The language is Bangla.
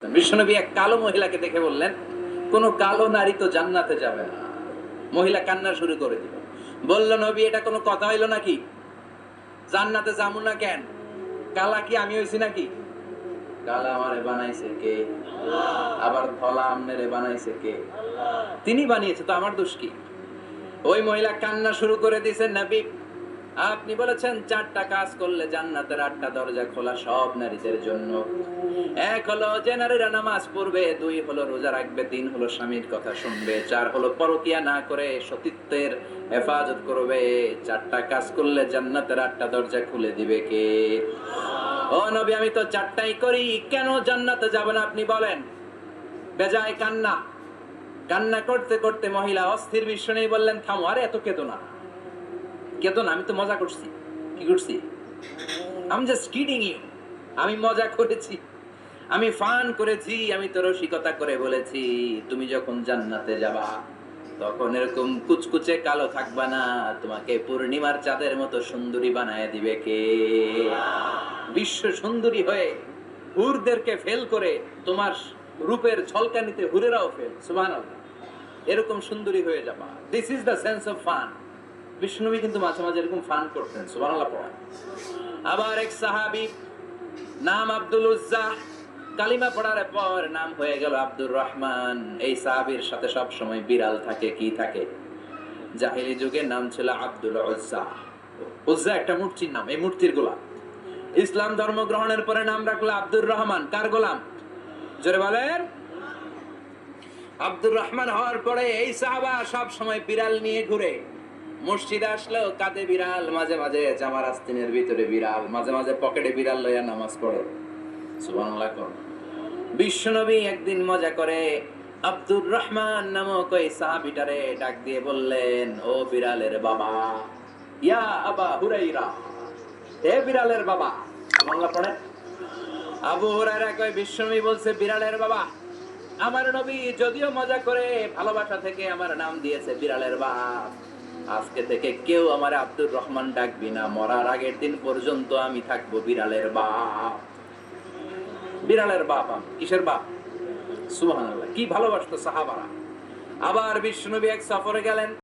বিশ্বনবী এক কালো মহিলাকে দেখে বললেন, কোন কালো নারী তো জান্নাতে যাবে না। মহিলা কান্না শুরু করে দিল, বলল, নবী এটা কোনো কথা হইল নাকি? জান্নাতে যাবো না কেন? কালা কি আমি হইছি নাকি? কালা আমারে বানাইছে কে? আবার ধলা আমনেরে বানাইছে কে? তিনি বানিয়েছে, তো আমার দোষ কি? ওই মহিলা কান্না শুরু করে দিয়েছে, নবী আপনি বলেছেন 4টা কাজ করলে জান্নাতের 8টা দরজা খোলা সব নারীদের জন্য। এক হলো যে নারীরা নামাজ পড়বে, 2 হলো রোজা রাখবে, 3 হলো স্বামীর কথা শুনবে, 4 হলো পরকিয়া না করে সতীত্বের হেফাজত করবে। 4টা কাজ করলে জান্নাতের 8টা দরজা খুলে দিবে কে? ও নবী আমি তো 4টাই করি, কেন জান্নাতে যাব না আপনি বলেন? বেজায় কান্না, কান্না করতে করতে মহিলা অস্থির। বিশ্ব নেই বললেন, থামো, আরে এত কেঁদো না, কেঁদো না, আমি তো মজা করছি। কি করছি? আমি জাস্ট কিডিং ইউ, আমি মজা করেছি, আমি ফান করেছি, আমি তো রসিকতা করে বলেছি তুমি যখন জান্নাতে যাবা তখন এরকম কুচকুচে কালো থাকবা না, তোমাকে পূর্ণিমার চাঁদের মতো সুন্দরী বানায় দিবে কে? বিশ্ব সুন্দরী হয়ে হুরদেরকে ফেল করে তোমার রূপের ঝলকানিতে হুরেরাও ফেল। সুবহানাল্লাহ, এরকম সুন্দরী হয়ে যাবা। This is the sense of fun. বিষ্ণুবী কিন্তু মাঝে মাঝে এরকম ফান করতেন। সুবহানাল্লাহ পড়া। আবার এক সাহাবী নাম আব্দুল উজ্জা, কালিমা পড়ার পর নাম হয়ে গেল আব্দুর রহমান। এই সাহাবীর সাথে সব সময় বিড়াল থাকে। কি থাকে? জাহেলি যুগে নাম ছিল আব্দুল উজ্জা। উজ্জা একটা মূর্তির নাম, এই মূর্তির গোলাম। ইসলাম ধর্ম গ্রহণের পরে নাম রাখলো আব্দুর রহমান। কার গোলাম? জোরে বলেন। আব্দুর রহমান হওয়ার পরে এই সাহাবা সব সময় বিড়াল নিয়ে ঘুরে। মসজিদে আসলেও কাঁধে বিড়াল, মাঝে মাঝে জামার আস্তিনের ভিতরে বিড়াল, মাঝে মাঝে পকেটে বিড়াল লইয়া নামাজ পড়ে। সুবহানাল্লাহ। বিশ্বনবী একদিন মজা করে আব্দুর রহমান নামক ওই সাহাবীটারে ডাক দিয়ে বললেন, ও বিড়ালের বাবা, ইয়া আবা হুরাইরা, হে বিড়ালের বাবা। সুবহানাল্লাহ পড়ে। আবু হুরায়রা কয়, বিশ্বনবী বলছে বিড়ালের বাবা। আমার নবী যদিও মজা করে ভালোবাসা থেকে আমার নাম দিয়েছে বিড়ালের বাপ, আজকে থেকে কেউ আমার আব্দুর রহমান ডাকবি না, মরার আগের দিন পর্যন্ত আমি থাকবো বিড়ালের বাপ। বিড়ালের বাপ আমি। কিসের বাপ? সুবহানাল্লাহ, কি ভালোবাসতো সাহাবারা। আবার বিশ্বনবী এক সফরে গেলেন।